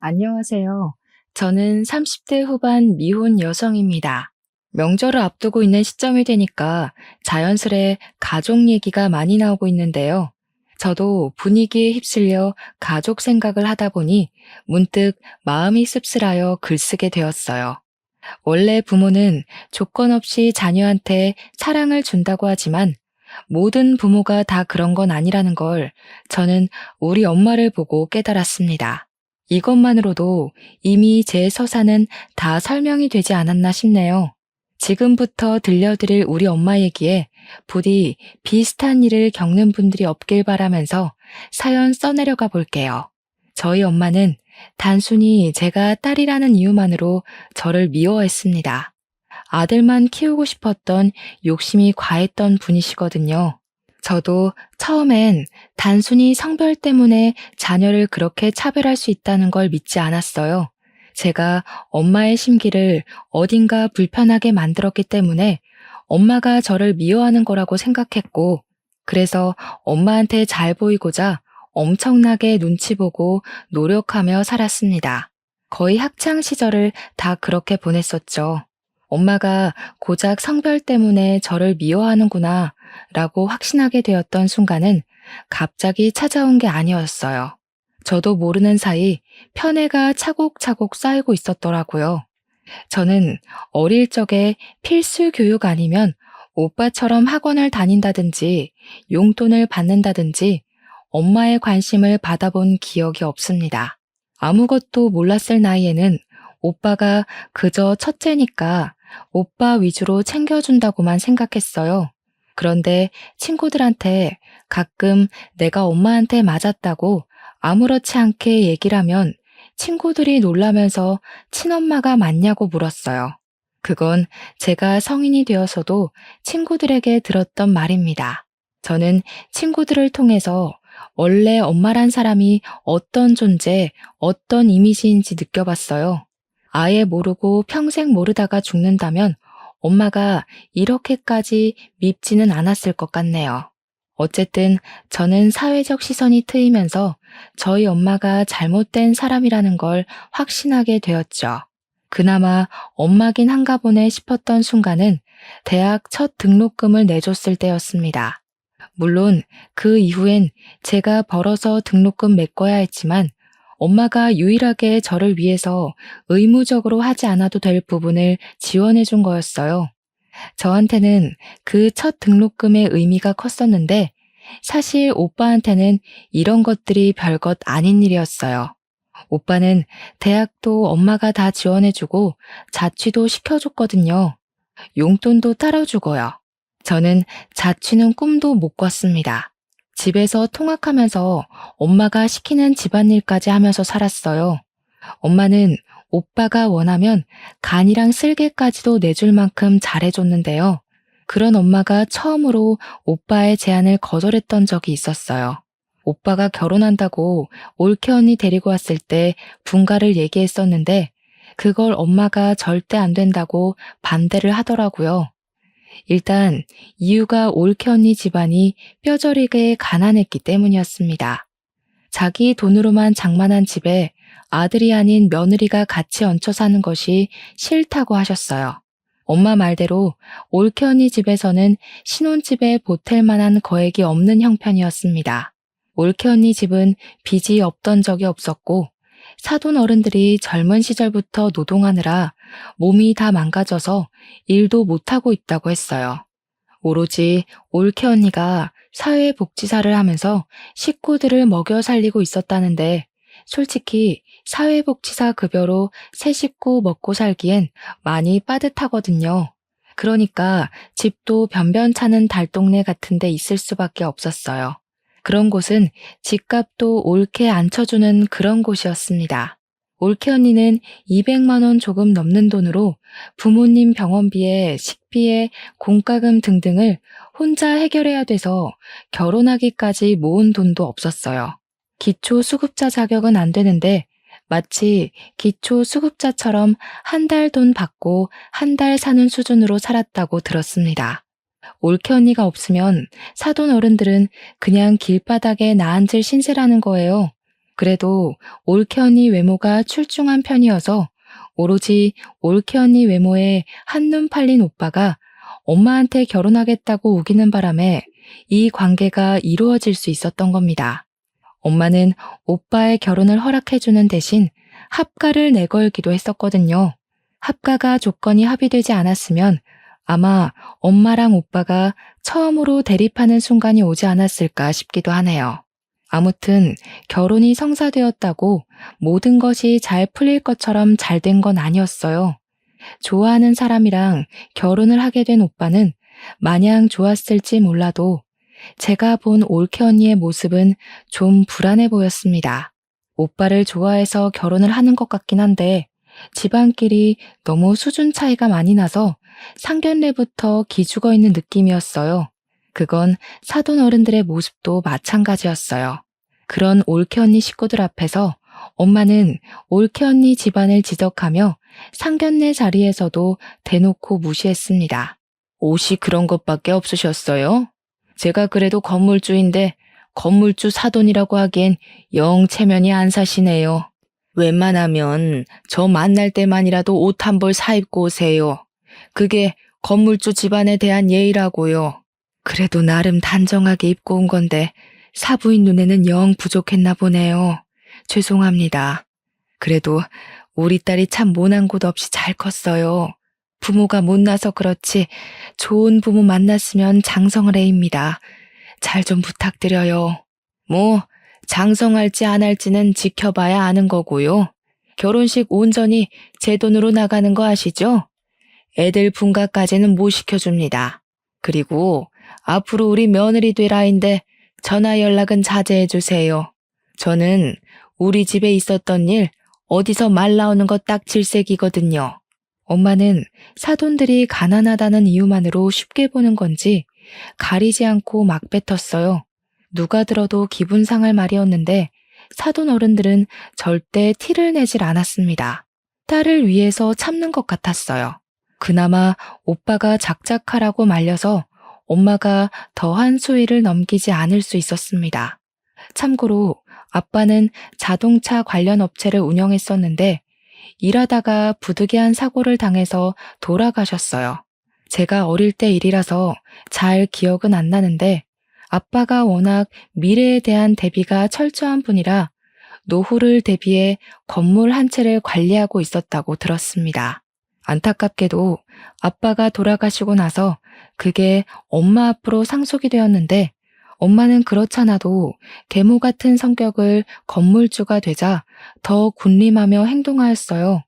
안녕하세요. 저는 30대 후반 미혼 여성입니다. 명절을 앞두고 있는 시점이 되니까 자연스레 가족 얘기가 많이 나오고 있는데요. 저도 분위기에 휩쓸려 가족 생각을 하다 보니 문득 마음이 씁쓸하여 글쓰게 되었어요. 원래 부모는 조건 없이 자녀한테 사랑을 준다고 하지만 모든 부모가 다 그런 건 아니라는 걸 저는 우리 엄마를 보고 깨달았습니다. 이것만으로도 이미 제 서사는 다 설명이 되지 않았나 싶네요. 지금부터 들려드릴 우리 엄마 얘기에 부디 비슷한 일을 겪는 분들이 없길 바라면서 사연 써내려가 볼게요. 저희 엄마는 단순히 제가 딸이라는 이유만으로 저를 미워했습니다. 아들만 키우고 싶었던 욕심이 과했던 분이시거든요. 저도 처음엔 단순히 성별 때문에 자녀를 그렇게 차별할 수 있다는 걸 믿지 않았어요. 제가 엄마의 심기를 어딘가 불편하게 만들었기 때문에 엄마가 저를 미워하는 거라고 생각했고, 그래서 엄마한테 잘 보이고자 엄청나게 눈치 보고 노력하며 살았습니다. 거의 학창 시절을 다 그렇게 보냈었죠. 엄마가 고작 성별 때문에 저를 미워하는구나 라고 확신하게 되었던 순간은 갑자기 찾아온 게 아니었어요. 저도 모르는 사이 편애가 차곡차곡 쌓이고 있었더라고요. 저는 어릴 적에 필수 교육 아니면 오빠처럼 학원을 다닌다든지 용돈을 받는다든지 엄마의 관심을 받아본 기억이 없습니다. 아무것도 몰랐을 나이에는 오빠가 그저 첫째니까 오빠 위주로 챙겨준다고만 생각했어요. 그런데 친구들한테 가끔 내가 엄마한테 맞았다고 아무렇지 않게 얘기를 하면 친구들이 놀라면서 친엄마가 맞냐고 물었어요. 그건 제가 성인이 되어서도 친구들에게 들었던 말입니다. 저는 친구들을 통해서 원래 엄마란 사람이 어떤 존재, 어떤 이미지인지 느껴봤어요. 아예 모르고 평생 모르다가 죽는다면 엄마가 이렇게까지 밉지는 않았을 것 같네요. 어쨌든 저는 사회적 시선이 트이면서 저희 엄마가 잘못된 사람이라는 걸 확신하게 되었죠. 그나마 엄마긴 한가 보네 싶었던 순간은 대학 첫 등록금을 내줬을 때였습니다. 물론 그 이후엔 제가 벌어서 등록금 메꿔야 했지만 엄마가 유일하게 저를 위해서 의무적으로 하지 않아도 될 부분을 지원해 준 거였어요. 저한테는 그 첫 등록금의 의미가 컸었는데 사실 오빠한테는 이런 것들이 별것 아닌 일이었어요. 오빠는 대학도 엄마가 다 지원해주고 자취도 시켜줬거든요. 용돈도 따라주고요. 저는 자취는 꿈도 못 꿨습니다. 집에서 통학하면서 엄마가 시키는 집안일까지 하면서 살았어요. 엄마는 오빠가 원하면 간이랑 쓸개까지도 내줄 만큼 잘해줬는데요. 그런 엄마가 처음으로 오빠의 제안을 거절했던 적이 있었어요. 오빠가 결혼한다고 올케 언니 데리고 왔을 때 분가를 얘기했었는데 그걸 엄마가 절대 안 된다고 반대를 하더라고요. 일단 이유가 올케 언니 집안이 뼈저리게 가난했기 때문이었습니다. 자기 돈으로만 장만한 집에 아들이 아닌 며느리가 같이 얹혀 사는 것이 싫다고 하셨어요. 엄마 말대로 올케 언니 집에서는 신혼집에 보탤 만한 거액이 없는 형편이었습니다. 올케 언니 집은 빚이 없던 적이 없었고 사돈 어른들이 젊은 시절부터 노동하느라 몸이 다 망가져서 일도 못하고 있다고 했어요. 오로지 올케 언니가 사회복지사를 하면서 식구들을 먹여 살리고 있었다는데 솔직히 사회복지사 급여로 새 식구 먹고 살기엔 많이 빠듯하거든요. 그러니까 집도 변변찮은 달동네 같은 데 있을 수밖에 없었어요. 그런 곳은 집값도 옳게 안 쳐주는 그런 곳이었습니다. 올케 언니는 200만 원 조금 넘는 돈으로 부모님 병원비에 식비에 공과금 등등을 혼자 해결해야 돼서 결혼하기까지 모은 돈도 없었어요. 기초수급자 자격은 안 되는데 마치 기초수급자처럼 한 달 돈 받고 한 달 사는 수준으로 살았다고 들었습니다. 올케 언니가 없으면 사돈 어른들은 그냥 길바닥에 나앉을 신세라는 거예요. 그래도 올케 언니 외모가 출중한 편이어서 오로지 올케 언니 외모에 한눈 팔린 오빠가 엄마한테 결혼하겠다고 우기는 바람에 이 관계가 이루어질 수 있었던 겁니다. 엄마는 오빠의 결혼을 허락해주는 대신 합가를 내걸기도 했었거든요. 합가가 조건이 합의되지 않았으면 아마 엄마랑 오빠가 처음으로 대립하는 순간이 오지 않았을까 싶기도 하네요. 아무튼 결혼이 성사되었다고 모든 것이 잘 풀릴 것처럼 잘 된 건 아니었어요. 좋아하는 사람이랑 결혼을 하게 된 오빠는 마냥 좋았을지 몰라도 제가 본 올케 언니의 모습은 좀 불안해 보였습니다. 오빠를 좋아해서 결혼을 하는 것 같긴 한데 집안끼리 너무 수준 차이가 많이 나서 상견례부터 기죽어 있는 느낌이었어요. 그건 사돈 어른들의 모습도 마찬가지였어요. 그런 올케 언니 식구들 앞에서 엄마는 올케 언니 집안을 지적하며 상견례 자리에서도 대놓고 무시했습니다. 옷이 그런 것밖에 없으셨어요? 제가 그래도 건물주인데 건물주 사돈이라고 하기엔 영 체면이 안 사시네요. 웬만하면 저 만날 때만이라도 옷 한 벌 사입고 오세요. 그게 건물주 집안에 대한 예의라고요. 그래도 나름 단정하게 입고 온 건데 사부인 눈에는 영 부족했나 보네요. 죄송합니다. 그래도 우리 딸이 참 모난 곳 없이 잘 컸어요. 부모가 못나서 그렇지 좋은 부모 만났으면 장성을 해입니다. 잘 좀 부탁드려요. 뭐 장성할지 안 할지는 지켜봐야 아는 거고요. 결혼식 온전히 제 돈으로 나가는 거 아시죠? 애들 분가까지는 못 시켜줍니다. 그리고 앞으로 우리 며느리 되라인데 전화 연락은 자제해 주세요. 저는 우리 집에 있었던 일 어디서 말 나오는 거 딱 질색이거든요. 엄마는 사돈들이 가난하다는 이유만으로 쉽게 보는 건지 가리지 않고 막 뱉었어요. 누가 들어도 기분 상할 말이었는데 사돈 어른들은 절대 티를 내질 않았습니다. 딸을 위해서 참는 것 같았어요. 그나마 오빠가 작작하라고 말려서 엄마가 더한 수위를 넘기지 않을 수 있었습니다. 참고로 아빠는 자동차 관련 업체를 운영했었는데 일하다가 부득이한 사고를 당해서 돌아가셨어요. 제가 어릴 때 일이라서 잘 기억은 안 나는데 아빠가 워낙 미래에 대한 대비가 철저한 분이라 노후를 대비해 건물 한 채를 관리하고 있었다고 들었습니다. 안타깝게도 아빠가 돌아가시고 나서 그게 엄마 앞으로 상속이 되었는데 엄마는 그렇잖아도 계모 같은 성격을 건물주가 되자 더 군림하며 행동하였어요.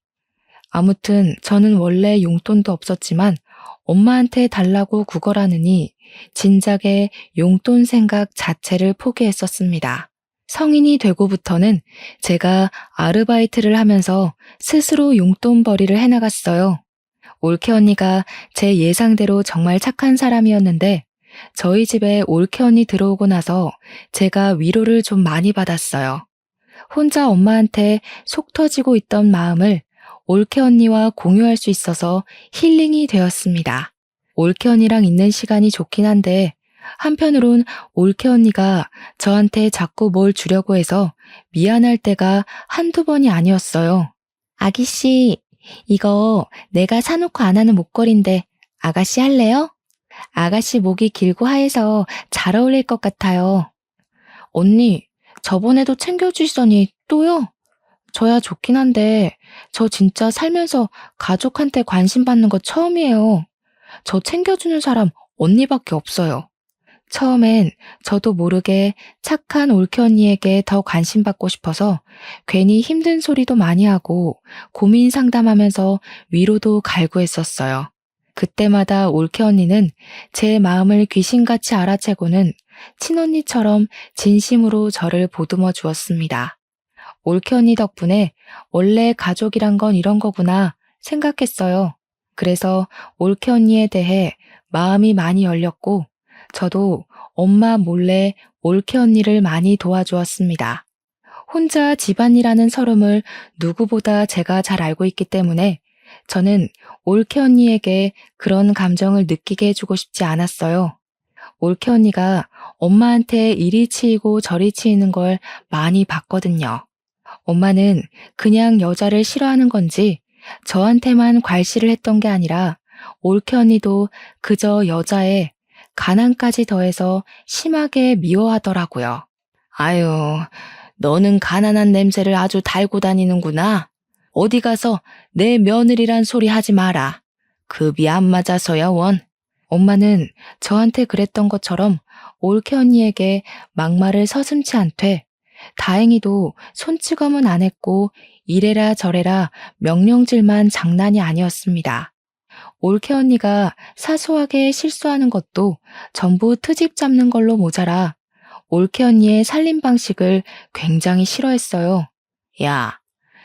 아무튼 저는 원래 용돈도 없었지만 엄마한테 달라고 구걸하느니 진작에 용돈 생각 자체를 포기했었습니다. 성인이 되고부터는 제가 아르바이트를 하면서 스스로 용돈벌이를 해나갔어요. 올케 언니가 제 예상대로 정말 착한 사람이었는데 저희 집에 올케 언니 들어오고 나서 제가 위로를 좀 많이 받았어요. 혼자 엄마한테 속 터지고 있던 마음을 올케 언니와 공유할 수 있어서 힐링이 되었습니다. 올케 언니랑 있는 시간이 좋긴 한데 한편으론 올케 언니가 저한테 자꾸 뭘 주려고 해서 미안할 때가 한두 번이 아니었어요. 아기씨, 이거 내가 사놓고 안 하는 목걸이인데 아가씨 할래요? 아가씨 목이 길고 하얘서 잘 어울릴 것 같아요. 언니, 저번에도 챙겨주시더니 또요? 저야 좋긴 한데 저 진짜 살면서 가족한테 관심 받는 거 처음이에요. 저 챙겨주는 사람 언니밖에 없어요. 처음엔 저도 모르게 착한 올케 언니에게 더 관심 받고 싶어서 괜히 힘든 소리도 많이 하고 고민 상담하면서 위로도 갈구했었어요. 그때마다 올케 언니는 제 마음을 귀신같이 알아채고는 친언니처럼 진심으로 저를 보듬어 주었습니다. 올케 언니 덕분에 원래 가족이란 건 이런 거구나 생각했어요. 그래서 올케 언니에 대해 마음이 많이 열렸고 저도 엄마 몰래 올케 언니를 많이 도와주었습니다. 혼자 집안이라는 서름을 누구보다 제가 잘 알고 있기 때문에 저는 올케 언니에게 그런 감정을 느끼게 해주고 싶지 않았어요. 올케 언니가 엄마한테 이리 치이고 저리 치이는 걸 많이 봤거든요. 엄마는 그냥 여자를 싫어하는 건지 저한테만 괄시를 했던 게 아니라 올케 언니도 그저 여자에 가난까지 더해서 심하게 미워하더라고요. 아유, 너는 가난한 냄새를 아주 달고 다니는구나. 어디 가서 내 며느리란 소리 하지 마라. 급이 안 맞아서야 원. 엄마는 저한테 그랬던 것처럼 올케 언니에게 막말을 서슴지 않되 다행히도 손찌검은 안 했고 이래라 저래라 명령질만 장난이 아니었습니다. 올케 언니가 사소하게 실수하는 것도 전부 트집 잡는 걸로 모자라 올케 언니의 살림 방식을 굉장히 싫어했어요. 야,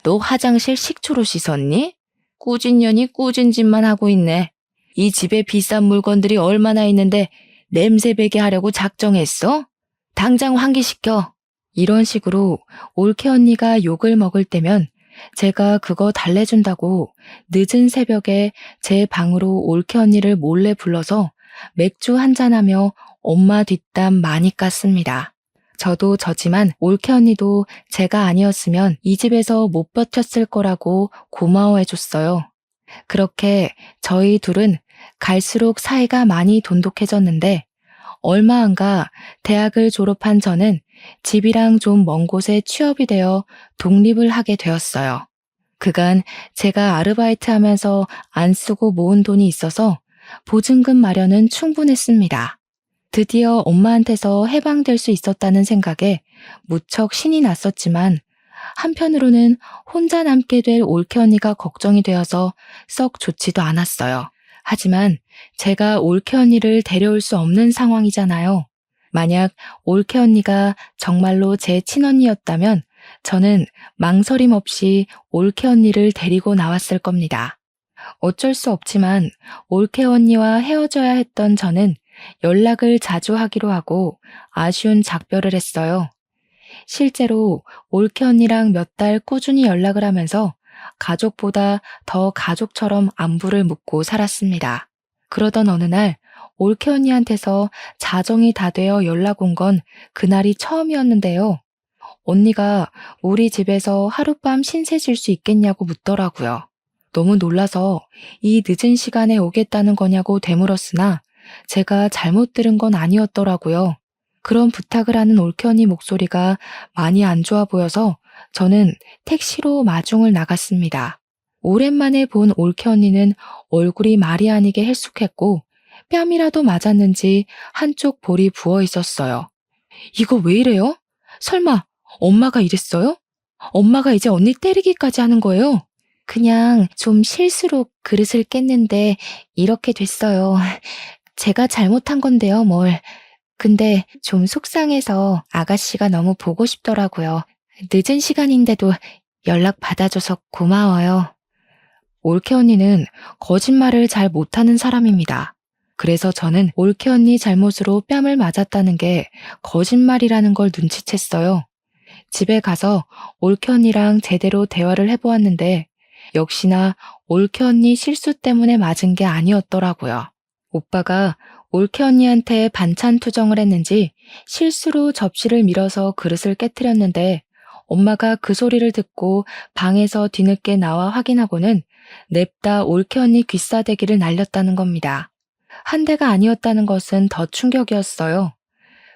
너 화장실 식초로 씻었니? 꾸진 년이 꾸진 짓만 하고 있네. 이 집에 비싼 물건들이 얼마나 있는데 냄새 배게 하려고 작정했어? 당장 환기시켜. 이런 식으로 올케 언니가 욕을 먹을 때면 제가 그거 달래준다고 늦은 새벽에 제 방으로 올케 언니를 몰래 불러서 맥주 한잔하며 엄마 뒷담 많이 깠습니다. 저도 저지만 올케 언니도 제가 아니었으면 이 집에서 못 버텼을 거라고 고마워해줬어요. 그렇게 저희 둘은 갈수록 사이가 많이 돈독해졌는데 얼마 안 가 대학을 졸업한 저는 집이랑 좀 먼 곳에 취업이 되어 독립을 하게 되었어요. 그간 제가 아르바이트 하면서 안 쓰고 모은 돈이 있어서 보증금 마련은 충분했습니다. 드디어 엄마한테서 해방될 수 있었다는 생각에 무척 신이 났었지만 한편으로는 혼자 남게 될 올케 언니가 걱정이 되어서 썩 좋지도 않았어요. 하지만 제가 올케 언니를 데려올 수 없는 상황이잖아요. 만약 올케 언니가 정말로 제 친언니였다면 저는 망설임 없이 올케 언니를 데리고 나왔을 겁니다. 어쩔 수 없지만 올케 언니와 헤어져야 했던 저는 연락을 자주 하기로 하고 아쉬운 작별을 했어요. 실제로 올케 언니랑 몇 달 꾸준히 연락을 하면서 가족보다 더 가족처럼 안부를 묻고 살았습니다. 그러던 어느 날 올케 언니한테서 자정이 다 되어 연락 온 건 그날이 처음이었는데요. 언니가 우리 집에서 하룻밤 신세 질 수 있겠냐고 묻더라고요. 너무 놀라서 이 늦은 시간에 오겠다는 거냐고 되물었으나 제가 잘못 들은 건 아니었더라고요. 그런 부탁을 하는 올케 언니 목소리가 많이 안 좋아 보여서 저는 택시로 마중을 나갔습니다. 오랜만에 본 올케 언니는 얼굴이 말이 아니게 헬쑥했고 뺨이라도 맞았는지 한쪽 볼이 부어 있었어요. 이거 왜 이래요? 설마 엄마가 이랬어요? 엄마가 이제 언니 때리기까지 하는 거예요? 그냥 좀 실수로 그릇을 깼는데 이렇게 됐어요. 제가 잘못한 건데요, 뭘. 근데 좀 속상해서 아가씨가 너무 보고 싶더라고요. 늦은 시간인데도 연락 받아줘서 고마워요. 올케 언니는 거짓말을 잘 못하는 사람입니다. 그래서 저는 올케 언니 잘못으로 뺨을 맞았다는 게 거짓말이라는 걸 눈치챘어요. 집에 가서 올케 언니랑 제대로 대화를 해보았는데 역시나 올케 언니 실수 때문에 맞은 게 아니었더라고요. 오빠가 올케 언니한테 반찬 투정을 했는지 실수로 접시를 밀어서 그릇을 깨트렸는데 엄마가 그 소리를 듣고 방에서 뒤늦게 나와 확인하고는 냅다 올케 언니 귀싸대기를 날렸다는 겁니다. 한 대가 아니었다는 것은 더 충격이었어요.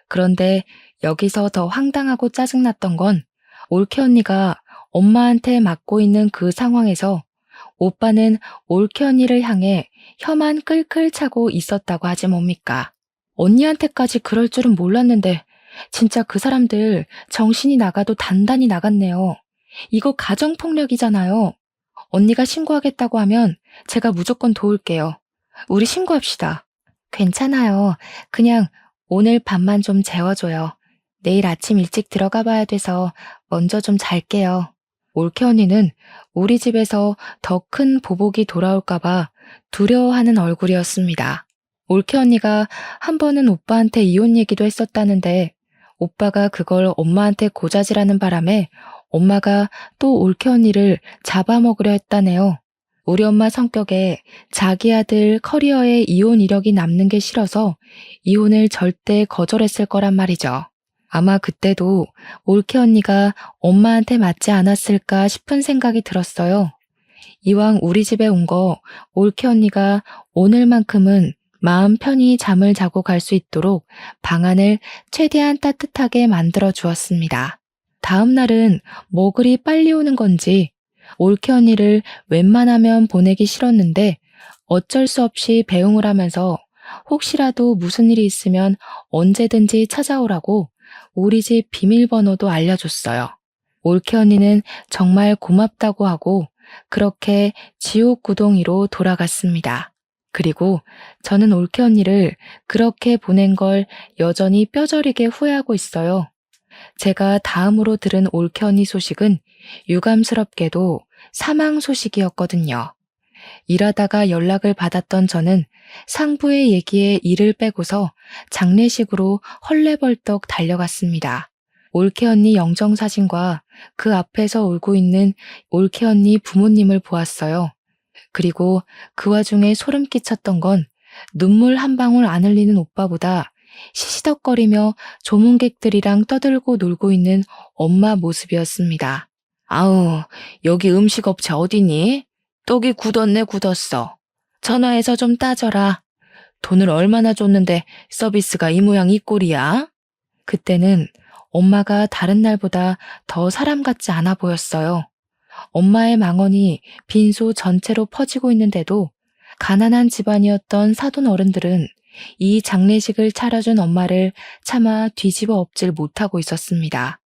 그런데 여기서 더 황당하고 짜증났던 건 올케 언니가 엄마한테 맞고 있는 그 상황에서 오빠는 올케 언니를 향해 혀만 끌끌 차고 있었다고 하지 뭡니까? 언니한테까지 그럴 줄은 몰랐는데 진짜 그 사람들 정신이 나가도 단단히 나갔네요. 이거 가정폭력이잖아요. 언니가 신고하겠다고 하면 제가 무조건 도울게요. 우리 신고합시다. 괜찮아요. 그냥 오늘 밤만 좀 재워줘요. 내일 아침 일찍 들어가 봐야 돼서 먼저 좀 잘게요. 올케 언니는 우리 집에서 더 큰 보복이 돌아올까봐 두려워하는 얼굴이었습니다. 올케 언니가 한 번은 오빠한테 이혼 얘기도 했었다는데 오빠가 그걸 엄마한테 고자질하는 바람에 엄마가 또 올케 언니를 잡아먹으려 했다네요. 우리 엄마 성격에 자기 아들 커리어에 이혼 이력이 남는 게 싫어서 이혼을 절대 거절했을 거란 말이죠. 아마 그때도 올케 언니가 엄마한테 맞지 않았을까 싶은 생각이 들었어요. 이왕 우리 집에 온 거 올케 언니가 오늘만큼은 마음 편히 잠을 자고 갈 수 있도록 방안을 최대한 따뜻하게 만들어 주었습니다. 다음 날은 뭐 그리 빨리 오는 건지 올케 언니를 웬만하면 보내기 싫었는데 어쩔 수 없이 배웅을 하면서 혹시라도 무슨 일이 있으면 언제든지 찾아오라고 우리 집 비밀번호도 알려줬어요. 올케 언니는 정말 고맙다고 하고 그렇게 지옥 구덩이로 돌아갔습니다. 그리고 저는 올케 언니를 그렇게 보낸 걸 여전히 뼈저리게 후회하고 있어요. 제가 다음으로 들은 올케 언니 소식은 유감스럽게도 사망 소식이었거든요. 일하다가 연락을 받았던 저는 상부의 얘기에 이를 빼고서 장례식으로 헐레벌떡 달려갔습니다. 올케 언니 영정사진과 그 앞에서 울고 있는 올케 언니 부모님을 보았어요. 그리고 그 와중에 소름 끼쳤던 건 눈물 한 방울 안 흘리는 오빠보다 시시덕거리며 조문객들이랑 떠들고 놀고 있는 엄마 모습이었습니다. 아우, 여기 음식업체 어디니? 떡이 굳었네 굳었어. 전화해서 좀 따져라. 돈을 얼마나 줬는데 서비스가 이 모양 이 꼴이야? 그때는 엄마가 다른 날보다 더 사람 같지 않아 보였어요. 엄마의 망언이 빈소 전체로 퍼지고 있는데도 가난한 집안이었던 사돈 어른들은 이 장례식을 차려준 엄마를 차마 뒤집어 엎질 못하고 있었습니다.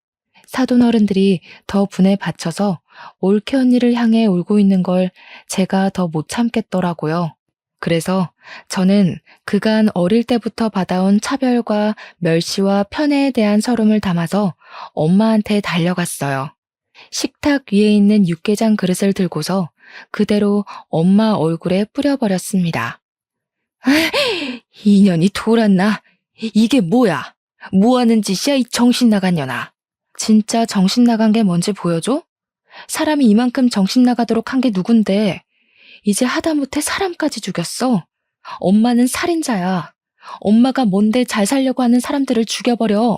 사돈 어른들이 더 분에 받쳐서 올케 언니를 향해 울고 있는 걸 제가 더 못 참겠더라고요. 그래서 저는 그간 어릴 때부터 받아온 차별과 멸시와 편애에 대한 서름을 담아서 엄마한테 달려갔어요. 식탁 위에 있는 육개장 그릇을 들고서 그대로 엄마 얼굴에 뿌려버렸습니다. 이년이 돌았나? 이게 뭐야? 뭐하는 짓이야 이 정신 나간 년아. 진짜 정신 나간 게 뭔지 보여줘? 사람이 이만큼 정신 나가도록 한 게 누군데 이제 하다못해 사람까지 죽였어. 엄마는 살인자야. 엄마가 뭔데 잘 살려고 하는 사람들을 죽여버려.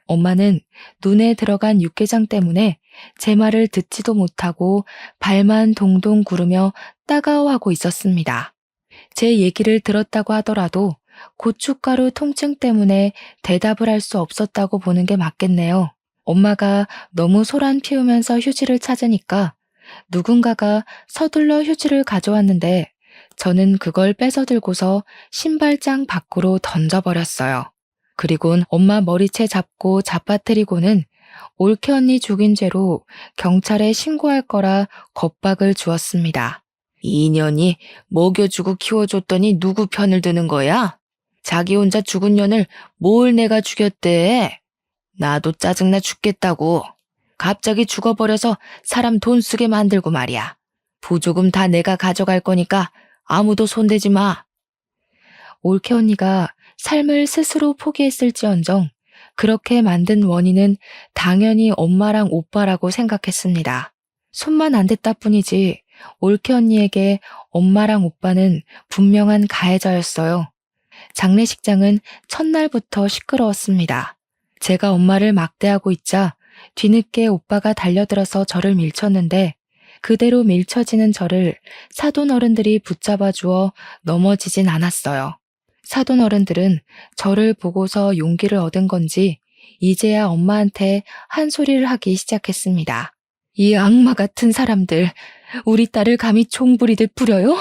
엄마는 눈에 들어간 육개장 때문에 제 말을 듣지도 못하고 발만 동동 구르며 따가워하고 있었습니다. 제 얘기를 들었다고 하더라도 고춧가루 통증 때문에 대답을 할 수 없었다고 보는 게 맞겠네요. 엄마가 너무 소란 피우면서 휴지를 찾으니까 누군가가 서둘러 휴지를 가져왔는데 저는 그걸 뺏어 들고서 신발장 밖으로 던져버렸어요. 그리곤 엄마 머리채 잡고 잡아뜨리고는 올케 언니 죽인 죄로 경찰에 신고할 거라 겁박을 주었습니다. 이년이 먹여주고 키워줬더니 누구 편을 드는 거야? 자기 혼자 죽은 년을 뭘 내가 죽였대? 나도 짜증나 죽겠다고. 갑자기 죽어버려서 사람 돈 쓰게 만들고 말이야. 부조금 다 내가 가져갈 거니까 아무도 손대지 마. 올케 언니가 삶을 스스로 포기했을지언정 그렇게 만든 원인은 당연히 엄마랑 오빠라고 생각했습니다. 손만 안 댔다 뿐이지 올케 언니에게 엄마랑 오빠는 분명한 가해자였어요. 장례식장은 첫날부터 시끄러웠습니다. 제가 엄마를 막대하고 있자 뒤늦게 오빠가 달려들어서 저를 밀쳤는데 그대로 밀쳐지는 저를 사돈 어른들이 붙잡아 주어 넘어지진 않았어요. 사돈 어른들은 저를 보고서 용기를 얻은 건지 이제야 엄마한테 한 소리를 하기 시작했습니다. 이 악마 같은 사람들, 우리 딸을 감히 총부리듯 부려요?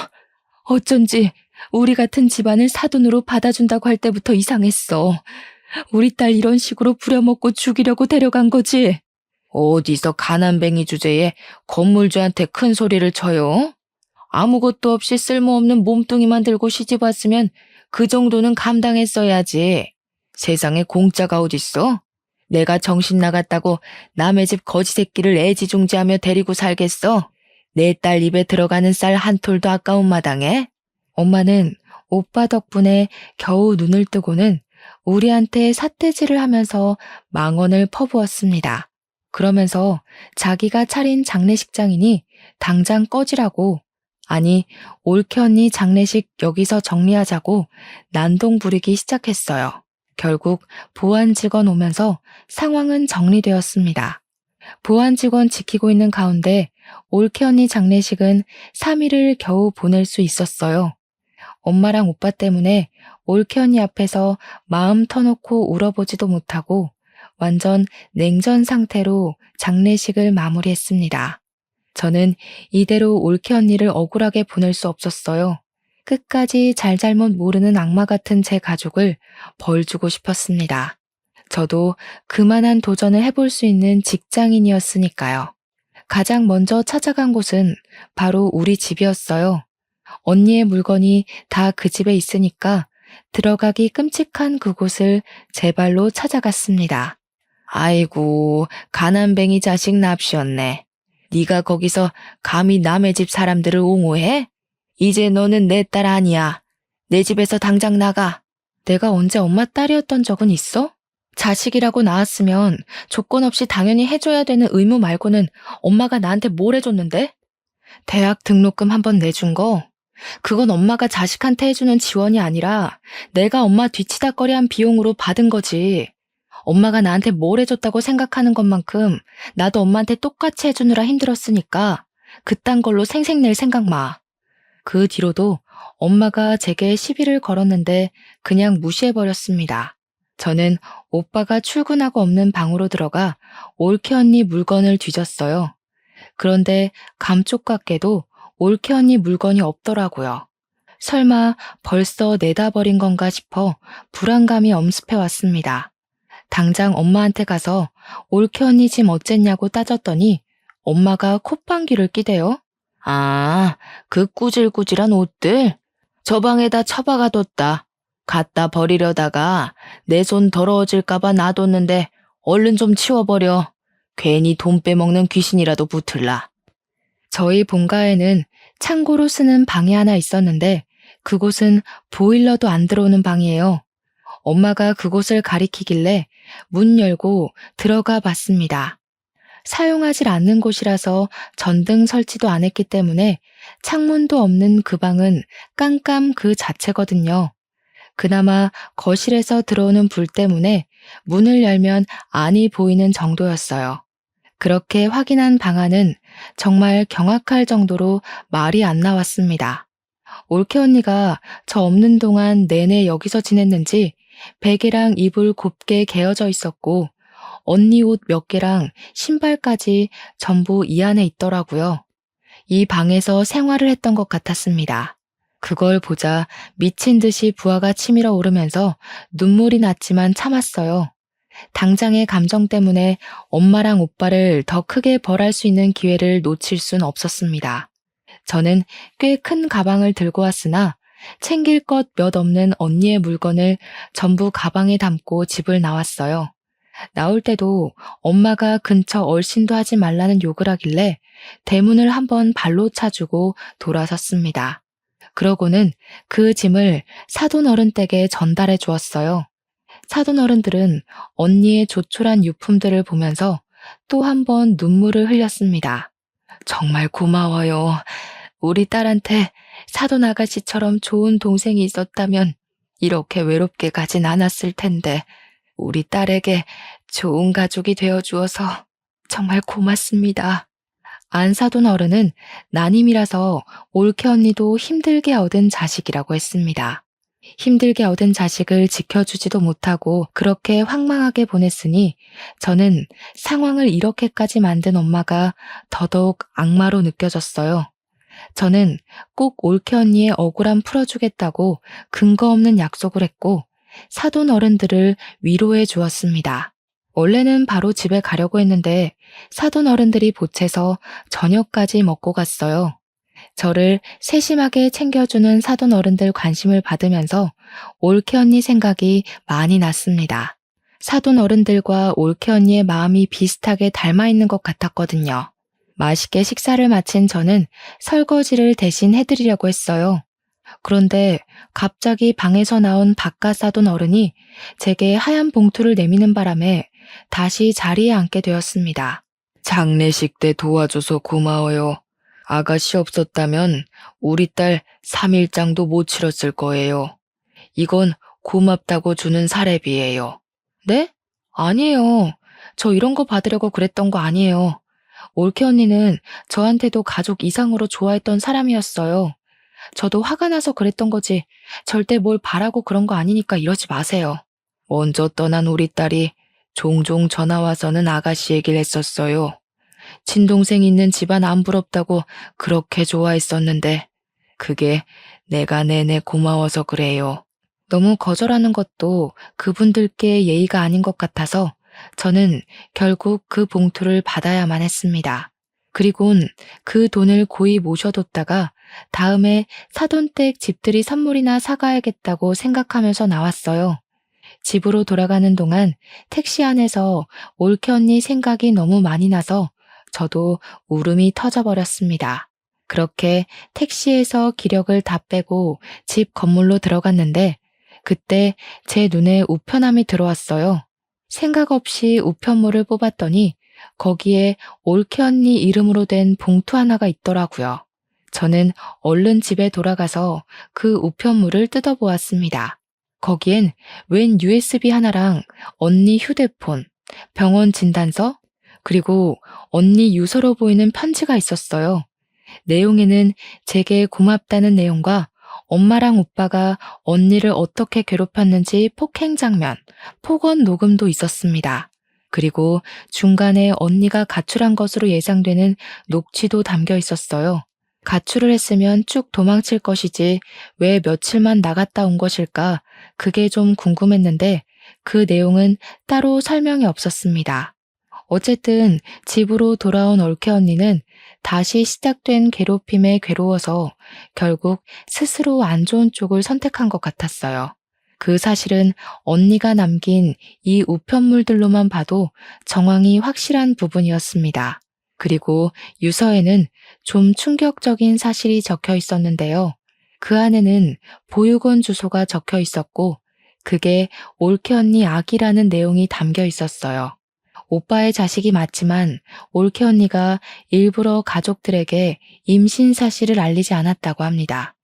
어쩐지 우리 같은 집안을 사돈으로 받아준다고 할 때부터 이상했어. 우리 딸 이런 식으로 부려먹고 죽이려고 데려간 거지. 어디서 가난뱅이 주제에 건물주한테 큰 소리를 쳐요? 아무것도 없이 쓸모없는 몸뚱이만 들고 시집 왔으면 그 정도는 감당했어야지. 세상에 공짜가 어딨어? 내가 정신 나갔다고 남의 집 거지 새끼를 애지중지하며 데리고 살겠어? 내 딸 입에 들어가는 쌀 한 톨도 아까운 마당에? 엄마는 오빠 덕분에 겨우 눈을 뜨고는 우리한테 삿대질을 하면서 망언을 퍼부었습니다. 그러면서 자기가 차린 장례식장이니 당장 꺼지라고 아니, 올케 언니 장례식 여기서 정리하자고 난동 부리기 시작했어요. 결국 보안 직원 오면서 상황은 정리되었습니다. 보안 직원 지키고 있는 가운데 올케 언니 장례식은 3일을 겨우 보낼 수 있었어요. 엄마랑 오빠 때문에 올케 언니 앞에서 마음 터놓고 울어보지도 못하고 완전 냉전 상태로 장례식을 마무리했습니다. 저는 이대로 올케 언니를 억울하게 보낼 수 없었어요. 끝까지 잘잘못 모르는 악마 같은 제 가족을 벌 주고 싶었습니다. 저도 그만한 도전을 해볼 수 있는 직장인이었으니까요. 가장 먼저 찾아간 곳은 바로 우리 집이었어요. 언니의 물건이 다 그 집에 있으니까 들어가기 끔찍한 그곳을 제 발로 찾아갔습니다. 아이고, 가난뱅이 자식 납시였네. 네가 거기서 감히 남의 집 사람들을 옹호해? 이제 너는 내 딸 아니야. 내 집에서 당장 나가. 내가 언제 엄마 딸이었던 적은 있어? 자식이라고 낳았으면 조건 없이 당연히 해줘야 되는 의무 말고는 엄마가 나한테 뭘 해줬는데? 대학 등록금 한 번 내준 거? 그건 엄마가 자식한테 해주는 지원이 아니라 내가 엄마 뒤치다꺼리한 비용으로 받은 거지. 엄마가 나한테 뭘 해줬다고 생각하는 것만큼 나도 엄마한테 똑같이 해주느라 힘들었으니까 그딴 걸로 생색낼 생각 마. 그 뒤로도 엄마가 제게 시비를 걸었는데 그냥 무시해버렸습니다. 저는 오빠가 출근하고 없는 방으로 들어가 올케 언니 물건을 뒤졌어요. 그런데 감쪽같게도 올케 언니 물건이 없더라고요. 설마 벌써 내다 버린 건가 싶어 불안감이 엄습해왔습니다. 당장 엄마한테 가서 올케 언니 짐 어쨌냐고 따졌더니 엄마가 콧방귀를 끼대요. 아, 그 꾸질꾸질한 옷들? 저 방에다 처박아뒀다. 갖다 버리려다가 내 손 더러워질까봐 놔뒀는데 얼른 좀 치워버려. 괜히 돈 빼먹는 귀신이라도 붙을라. 저희 본가에는 창고로 쓰는 방이 하나 있었는데 그곳은 보일러도 안 들어오는 방이에요. 엄마가 그곳을 가리키길래 문 열고 들어가 봤습니다. 사용하지 않는 곳이라서 전등 설치도 안 했기 때문에 창문도 없는 그 방은 깜깜 그 자체거든요. 그나마 거실에서 들어오는 불 때문에 문을 열면 안이 보이는 정도였어요. 그렇게 확인한 방 안은 정말 경악할 정도로 말이 안 나왔습니다. 올케 언니가 저 없는 동안 내내 여기서 지냈는지 베개랑 이불 곱게 개어져 있었고 언니 옷 몇 개랑 신발까지 전부 이 안에 있더라고요. 이 방에서 생활을 했던 것 같았습니다. 그걸 보자 미친 듯이 부하가 치밀어 오르면서 눈물이 났지만 참았어요. 당장의 감정 때문에 엄마랑 오빠를 더 크게 벌할 수 있는 기회를 놓칠 순 없었습니다. 저는 꽤 큰 가방을 들고 왔으나 챙길 것 몇 없는 언니의 물건을 전부 가방에 담고 집을 나왔어요. 나올 때도 엄마가 근처 얼씬도 하지 말라는 욕을 하길래 대문을 한번 발로 차주고 돌아섰습니다. 그러고는 그 짐을 사돈 어른 댁에 전달해 주었어요. 사돈 어른들은 언니의 조촐한 유품들을 보면서 또 한 번 눈물을 흘렸습니다. 정말 고마워요. 우리 딸한테 사돈 아가씨처럼 좋은 동생이 있었다면 이렇게 외롭게 가진 않았을 텐데 우리 딸에게 좋은 가족이 되어주어서 정말 고맙습니다. 안사돈 어른은 난임이라서 올케 언니도 힘들게 얻은 자식이라고 했습니다. 힘들게 얻은 자식을 지켜주지도 못하고 그렇게 황망하게 보냈으니 저는 상황을 이렇게까지 만든 엄마가 더더욱 악마로 느껴졌어요. 저는 꼭 올케 언니의 억울함 풀어주겠다고 근거 없는 약속을 했고 사돈 어른들을 위로해 주었습니다. 원래는 바로 집에 가려고 했는데 사돈 어른들이 보채서 저녁까지 먹고 갔어요. 저를 세심하게 챙겨주는 사돈 어른들 관심을 받으면서 올케 언니 생각이 많이 났습니다. 사돈 어른들과 올케 언니의 마음이 비슷하게 닮아 있는 것 같았거든요. 맛있게 식사를 마친 저는 설거지를 대신 해드리려고 했어요. 그런데 갑자기 방에서 나온 바깥 사돈 어른이 제게 하얀 봉투를 내미는 바람에 다시 자리에 앉게 되었습니다. 장례식 때 도와줘서 고마워요. 아가씨 없었다면 우리 딸 3일장도 못 치렀을 거예요. 이건 고맙다고 주는 사례비예요. 네? 아니에요. 저 이런 거 받으려고 그랬던 거 아니에요. 올케 언니는 저한테도 가족 이상으로 좋아했던 사람이었어요. 저도 화가 나서 그랬던 거지. 절대 뭘 바라고 그런 거 아니니까 이러지 마세요. 먼저 떠난 우리 딸이 종종 전화 와서는 아가씨 얘기를 했었어요. 친동생 있는 집안 안 부럽다고 그렇게 좋아했었는데 그게 내가 내내 고마워서 그래요. 너무 거절하는 것도 그분들께 예의가 아닌 것 같아서 저는 결국 그 봉투를 받아야만 했습니다. 그리곤 그 돈을 고이 모셔뒀다가 다음에 사돈댁 집들이 선물이나 사가야겠다고 생각하면서 나왔어요. 집으로 돌아가는 동안 택시 안에서 올케 언니 생각이 너무 많이 나서 저도 울음이 터져버렸습니다. 그렇게 택시에서 기력을 다 빼고 집 건물로 들어갔는데 그때 제 눈에 우편함이 들어왔어요. 생각 없이 우편물을 뽑았더니 거기에 올케 언니 이름으로 된 봉투 하나가 있더라고요. 저는 얼른 집에 돌아가서 그 우편물을 뜯어보았습니다. 거기엔 웬 USB 하나랑 언니 휴대폰, 병원 진단서, 그리고 언니 유서로 보이는 편지가 있었어요. 내용에는 제게 고맙다는 내용과 엄마랑 오빠가 언니를 어떻게 괴롭혔는지 폭행 장면, 폭언 녹음도 있었습니다. 그리고 중간에 언니가 가출한 것으로 예상되는 녹취도 담겨 있었어요. 가출을 했으면 쭉 도망칠 것이지 왜 며칠만 나갔다 온 것일까? 그게 좀 궁금했는데 그 내용은 따로 설명이 없었습니다. 어쨌든 집으로 돌아온 올케 언니는 다시 시작된 괴롭힘에 괴로워서 결국 스스로 안 좋은 쪽을 선택한 것 같았어요. 그 사실은 언니가 남긴 이 우편물들로만 봐도 정황이 확실한 부분이었습니다. 그리고 유서에는 좀 충격적인 사실이 적혀 있었는데요. 그 안에는 보육원 주소가 적혀 있었고 그게 올케 언니 아기라는 내용이 담겨 있었어요. 오빠의 자식이 맞지만 올케 언니가 일부러 가족들에게 임신 사실을 알리지 않았다고 합니다.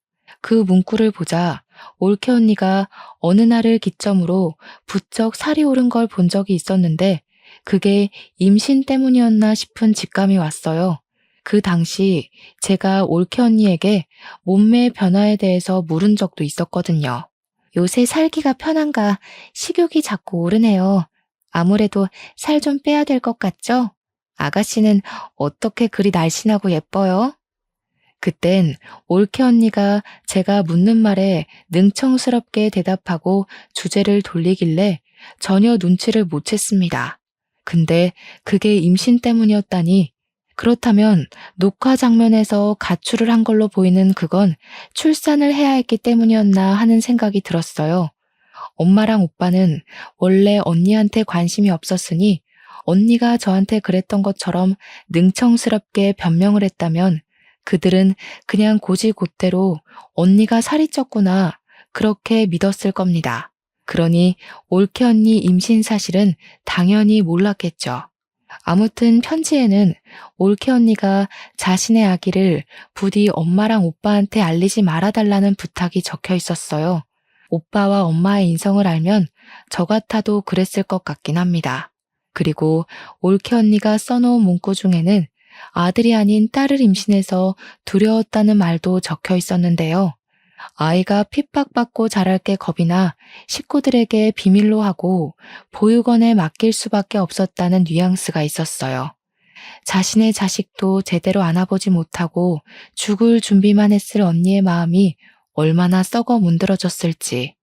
그 문구를 보자 올케 언니가 어느 날을 기점으로 부쩍 살이 오른 걸 본 적이 있었는데 그게 임신 때문이었나 싶은 직감이 왔어요. 그 당시 제가 올케 언니에게 몸매 변화에 대해서 물은 적도 있었거든요. 요새 살기가 편한가 식욕이 자꾸 오르네요. 아무래도 살 좀 빼야 될 것 같죠? 아가씨는 어떻게 그리 날씬하고 예뻐요? 그땐 올케 언니가 제가 묻는 말에 능청스럽게 대답하고 주제를 돌리길래 전혀 눈치를 못 챘습니다. 근데 그게 임신 때문이었다니. 그렇다면 녹화 장면에서 가출을 한 걸로 보이는 그건 출산을 해야 했기 때문이었나 하는 생각이 들었어요. 엄마랑 오빠는 원래 언니한테 관심이 없었으니 언니가 저한테 그랬던 것처럼 능청스럽게 변명을 했다면 그들은 그냥 곧이곧대로 언니가 살이 쪘구나 그렇게 믿었을 겁니다. 그러니 올케 언니 임신 사실은 당연히 몰랐겠죠. 아무튼 편지에는 올케 언니가 자신의 아기를 부디 엄마랑 오빠한테 알리지 말아달라는 부탁이 적혀 있었어요. 오빠와 엄마의 인성을 알면 저 같아도 그랬을 것 같긴 합니다. 그리고 올케 언니가 써놓은 문구 중에는 아들이 아닌 딸을 임신해서 두려웠다는 말도 적혀 있었는데요. 아이가 핍박받고 자랄 게 겁이 나 식구들에게 비밀로 하고 보육원에 맡길 수밖에 없었다는 뉘앙스가 있었어요. 자신의 자식도 제대로 안아보지 못하고 죽을 준비만 했을 언니의 마음이 얼마나 썩어 문드러졌을지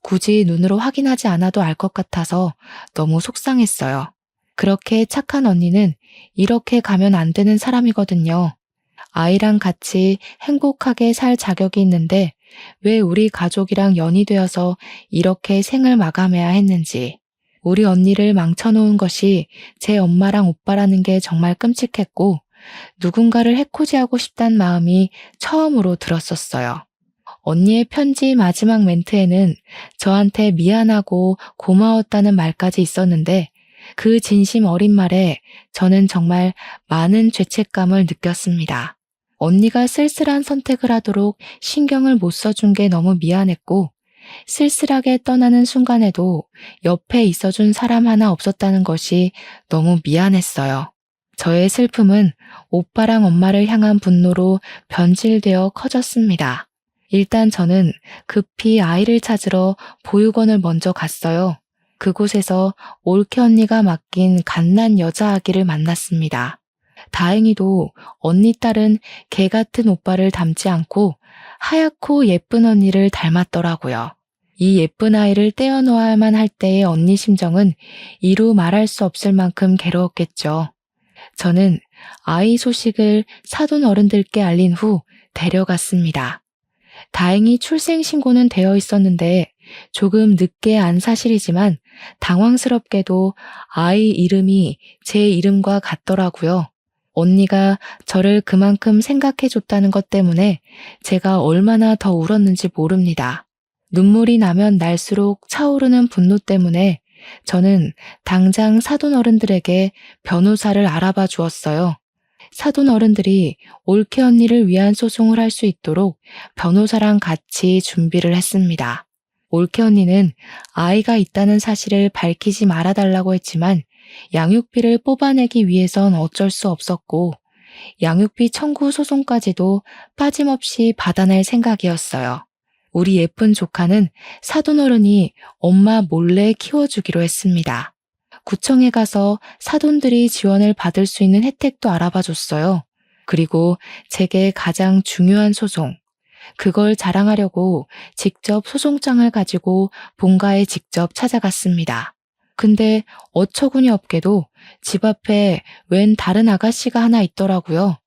굳이 눈으로 확인하지 않아도 알 것 같아서 너무 속상했어요. 그렇게 착한 언니는 이렇게 가면 안 되는 사람이거든요. 아이랑 같이 행복하게 살 자격이 있는데 왜 우리 가족이랑 연이 되어서 이렇게 생을 마감해야 했는지. 우리 언니를 망쳐놓은 것이 제 엄마랑 오빠라는 게 정말 끔찍했고 누군가를 해코지하고 싶단 마음이 처음으로 들었었어요. 언니의 편지 마지막 멘트에는 저한테 미안하고 고마웠다는 말까지 있었는데 그 진심 어린 말에 저는 정말 많은 죄책감을 느꼈습니다. 언니가 쓸쓸한 선택을 하도록 신경을 못 써준 게 너무 미안했고, 쓸쓸하게 떠나는 순간에도 옆에 있어준 사람 하나 없었다는 것이 너무 미안했어요. 저의 슬픔은 오빠랑 엄마를 향한 분노로 변질되어 커졌습니다. 일단 저는 급히 아이를 찾으러 보육원을 먼저 갔어요. 그곳에서 올케 언니가 맡긴 갓난 여자 아기를 만났습니다. 다행히도 언니 딸은 개 같은 오빠를 닮지 않고 하얗고 예쁜 언니를 닮았더라고요. 이 예쁜 아이를 떼어놓아야만 할 때의 언니 심정은 이루 말할 수 없을 만큼 괴로웠겠죠. 저는 아이 소식을 사돈 어른들께 알린 후 데려갔습니다. 다행히 출생신고는 되어 있었는데 조금 늦게 안 사실이지만 당황스럽게도 아이 이름이 제 이름과 같더라고요. 언니가 저를 그만큼 생각해줬다는 것 때문에 제가 얼마나 더 울었는지 모릅니다. 눈물이 나면 날수록 차오르는 분노 때문에 저는 당장 사돈 어른들에게 변호사를 알아봐 주었어요. 사돈 어른들이 올케 언니를 위한 소송을 할 수 있도록 변호사랑 같이 준비를 했습니다. 올케 언니는 아이가 있다는 사실을 밝히지 말아달라고 했지만 양육비를 뽑아내기 위해선 어쩔 수 없었고 양육비 청구 소송까지도 빠짐없이 받아낼 생각이었어요. 우리 예쁜 조카는 사돈 어른이 엄마 몰래 키워주기로 했습니다. 구청에 가서 사돈들이 지원을 받을 수 있는 혜택도 알아봐 줬어요. 그리고 제게 가장 중요한 소송, 그걸 자랑하려고 직접 소송장을 가지고 본가에 직접 찾아갔습니다. 근데 어처구니 없게도 집 앞에 웬 다른 아가씨가 하나 있더라고요.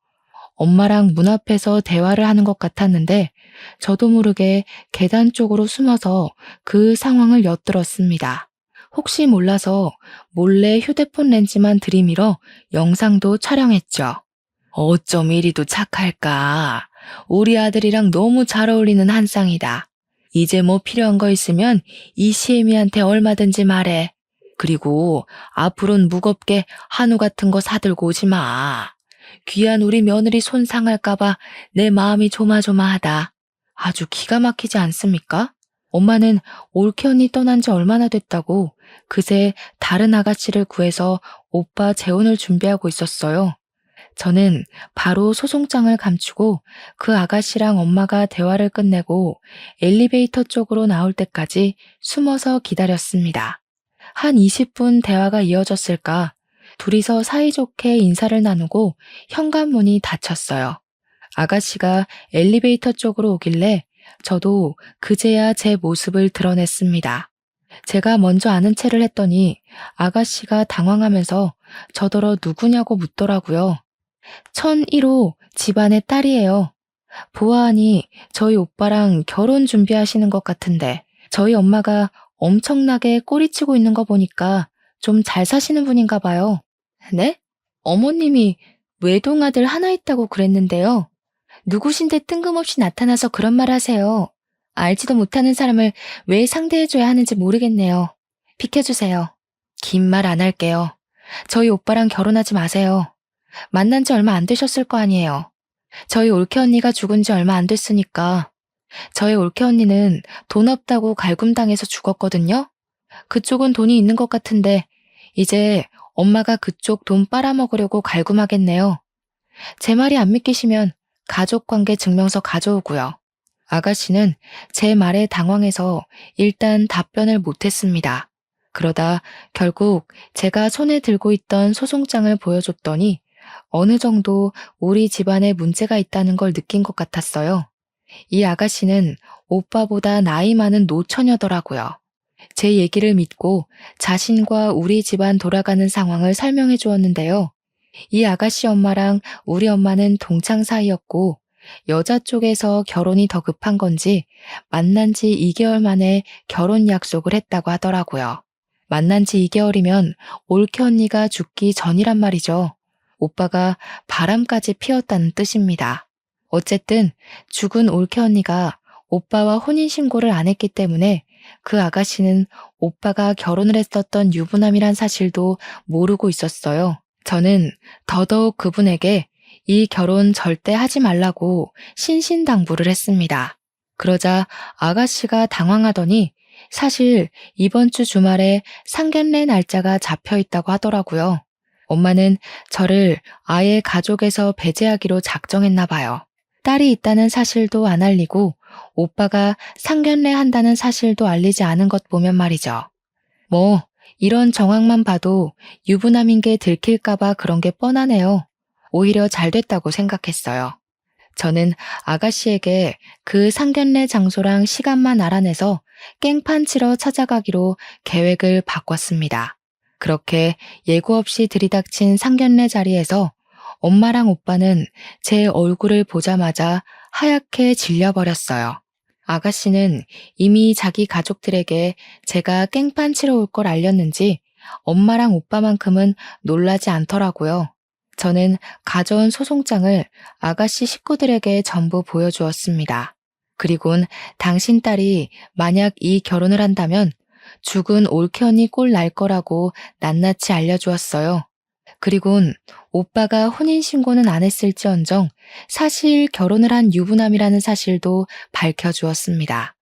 엄마랑 문 앞에서 대화를 하는 것 같았는데 저도 모르게 계단 쪽으로 숨어서 그 상황을 엿들었습니다. 혹시 몰라서 몰래 휴대폰 렌즈만 들이밀어 영상도 촬영했죠. 어쩜 이리도 착할까. 우리 아들이랑 너무 잘 어울리는 한 쌍이다. 이제 뭐 필요한 거 있으면 이 시애미한테 얼마든지 말해. 그리고 앞으로는 무겁게 한우 같은 거 사들고 오지 마. 귀한 우리 며느리 손 상할까봐 내 마음이 조마조마하다. 아주 기가 막히지 않습니까? 엄마는 올케 언니 떠난 지 얼마나 됐다고 그새 다른 아가씨를 구해서 오빠 재혼을 준비하고 있었어요. 저는 바로 소송장을 감추고 그 아가씨랑 엄마가 대화를 끝내고 엘리베이터 쪽으로 나올 때까지 숨어서 기다렸습니다. 한 20분 대화가 이어졌을까? 둘이서 사이좋게 인사를 나누고 현관문이 닫혔어요. 아가씨가 엘리베이터 쪽으로 오길래 저도 그제야 제 모습을 드러냈습니다. 제가 먼저 아는 체를 했더니 아가씨가 당황하면서 저더러 누구냐고 묻더라고요. 1001호 집안의 딸이에요. 보아하니 저희 오빠랑 결혼 준비하시는 것 같은데 저희 엄마가 엄청나게 꼬리치고 있는 거 보니까 좀 잘 사시는 분인가 봐요. 네? 어머님이 외동아들 하나 있다고 그랬는데요. 누구신데 뜬금없이 나타나서 그런 말 하세요. 알지도 못하는 사람을 왜 상대해줘야 하는지 모르겠네요. 비켜주세요. 긴 말 안 할게요. 저희 오빠랑 결혼하지 마세요. 만난 지 얼마 안 되셨을 거 아니에요. 저희 올케 언니가 죽은 지 얼마 안 됐으니까. 저희 올케 언니는 돈 없다고 갈굼당해서 죽었거든요. 그쪽은 돈이 있는 것 같은데 이제 엄마가 그쪽 돈 빨아먹으려고 갈굼하겠네요. 제 말이 안 믿기시면 가족관계 증명서 가져오고요. 아가씨는 제 말에 당황해서 일단 답변을 못했습니다. 그러다 결국 제가 손에 들고 있던 소송장을 보여줬더니 어느 정도 우리 집안에 문제가 있다는 걸 느낀 것 같았어요. 이 아가씨는 오빠보다 나이 많은 노처녀더라고요. 제 얘기를 믿고 자신과 우리 집안 돌아가는 상황을 설명해 주었는데요. 이 아가씨 엄마랑 우리 엄마는 동창 사이였고 여자 쪽에서 결혼이 더 급한 건지 만난 지 2개월 만에 결혼 약속을 했다고 하더라고요. 만난 지 2개월이면 올케 언니가 죽기 전이란 말이죠. 오빠가 바람까지 피웠다는 뜻입니다. 어쨌든 죽은 올케 언니가 오빠와 혼인신고를 안 했기 때문에 그 아가씨는 오빠가 결혼을 했었던 유부남이란 사실도 모르고 있었어요. 저는 더더욱 그분에게 이 결혼 절대 하지 말라고 신신당부를 했습니다. 그러자 아가씨가 당황하더니 사실 이번 주 주말에 상견례 날짜가 잡혀 있다고 하더라고요. 엄마는 저를 아예 가족에서 배제하기로 작정했나 봐요. 딸이 있다는 사실도 안 알리고 오빠가 상견례 한다는 사실도 알리지 않은 것 보면 말이죠. 뭐 이런 정황만 봐도 유부남인 게 들킬까봐 그런 게 뻔하네요. 오히려 잘 됐다고 생각했어요. 저는 아가씨에게 그 상견례 장소랑 시간만 알아내서 깽판 치러 찾아가기로 계획을 바꿨습니다. 그렇게 예고 없이 들이닥친 상견례 자리에서 엄마랑 오빠는 제 얼굴을 보자마자 하얗게 질려버렸어요. 아가씨는 이미 자기 가족들에게 제가 깽판 치러 올 걸 알렸는지 엄마랑 오빠만큼은 놀라지 않더라고요. 저는 가져온 소송장을 아가씨 식구들에게 전부 보여주었습니다. 그리곤 당신 딸이 만약 이 결혼을 한다면 죽은 올케 언니 꼴 날 거라고 낱낱이 알려주었어요. 그리곤 오빠가 혼인신고는 안 했을지언정 사실 결혼을 한 유부남이라는 사실도 밝혀주었습니다.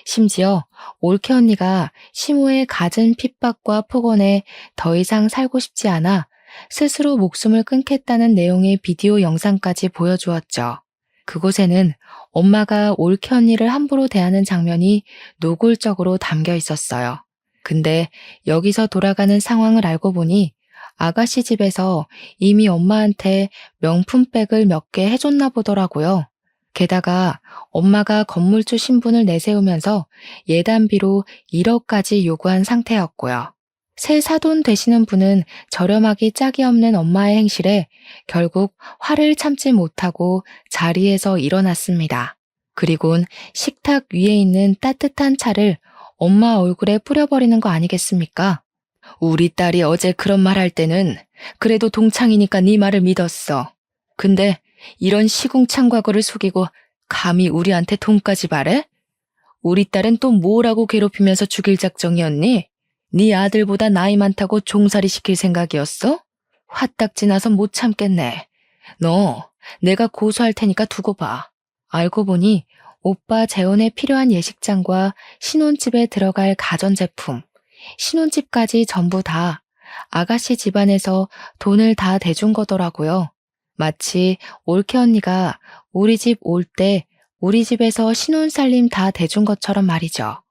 심지어 올케 언니가 시모의 갖은 핍박과 폭언에 더 이상 살고 싶지 않아 스스로 목숨을 끊겠다는 내용의 비디오 영상까지 보여주었죠. 그곳에는 엄마가 올케 언니를 함부로 대하는 장면이 노골적으로 담겨 있었어요. 근데 여기서 돌아가는 상황을 알고 보니 아가씨 집에서 이미 엄마한테 명품백을 몇 개 해줬나 보더라고요. 게다가 엄마가 건물주 신분을 내세우면서 예단비로 1억까지 요구한 상태였고요. 새 사돈 되시는 분은 저렴하기 짝이 없는 엄마의 행실에 결국 화를 참지 못하고 자리에서 일어났습니다. 그리곤 식탁 위에 있는 따뜻한 차를 엄마 얼굴에 뿌려버리는 거 아니겠습니까? 우리 딸이 어제 그런 말 할 때는 그래도 동창이니까 네 말을 믿었어. 근데 이런 시궁창 과거를 속이고 감히 우리한테 돈까지 바래? 우리 딸은 또 뭐라고 괴롭히면서 죽일 작정이었니? 네 아들보다 나이 많다고 종살이 시킬 생각이었어? 화딱지 나서 못 참겠네. 너 내가 고소할 테니까 두고 봐. 알고 보니 오빠 재혼에 필요한 예식장과 신혼집에 들어갈 가전제품, 신혼집까지 전부 다 아가씨 집안에서 돈을 다 대준 거더라고요. 마치 올케 언니가 우리 집 올 때 우리 집에서 신혼살림 다 대준 것처럼 말이죠.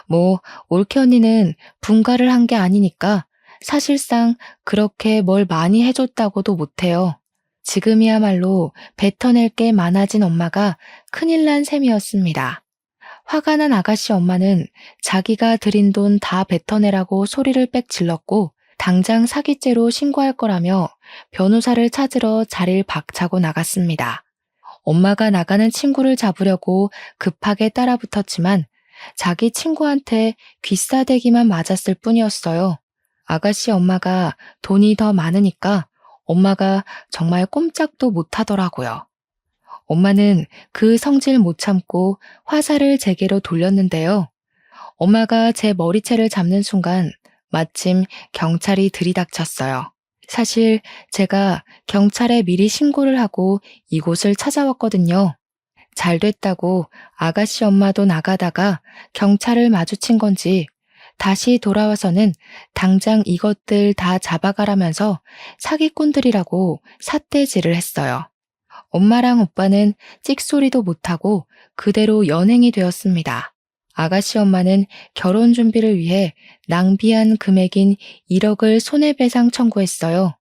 뭐 올케 언니는 분가를 한 게 아니니까 사실상 그렇게 뭘 많이 해줬다고도 못해요. 지금이야말로 뱉어낼 게 많아진 엄마가 큰일 난 셈이었습니다. 화가 난 아가씨 엄마는 자기가 들인 돈 다 뱉어내라고 소리를 빽 질렀고 당장 사기죄로 신고할 거라며 변호사를 찾으러 자리를 박차고 나갔습니다. 엄마가 나가는 친구를 잡으려고 급하게 따라붙었지만 자기 친구한테 귀싸대기만 맞았을 뿐이었어요. 아가씨 엄마가 돈이 더 많으니까 엄마가 정말 꼼짝도 못하더라고요. 엄마는 그 성질 못 참고 화살을 제게로 돌렸는데요. 엄마가 제 머리채를 잡는 순간 마침 경찰이 들이닥쳤어요. 사실 제가 경찰에 미리 신고를 하고 이곳을 찾아왔거든요. 잘 됐다고 아가씨 엄마도 나가다가 경찰을 마주친 건지 다시 돌아와서는 당장 이것들 다 잡아가라면서 사기꾼들이라고 삿대질을 했어요. 엄마랑 오빠는 찍소리도 못하고 그대로 연행이 되었습니다. 아가씨 엄마는 결혼 준비를 위해 낭비한 금액인 1억을 손해배상 청구했어요.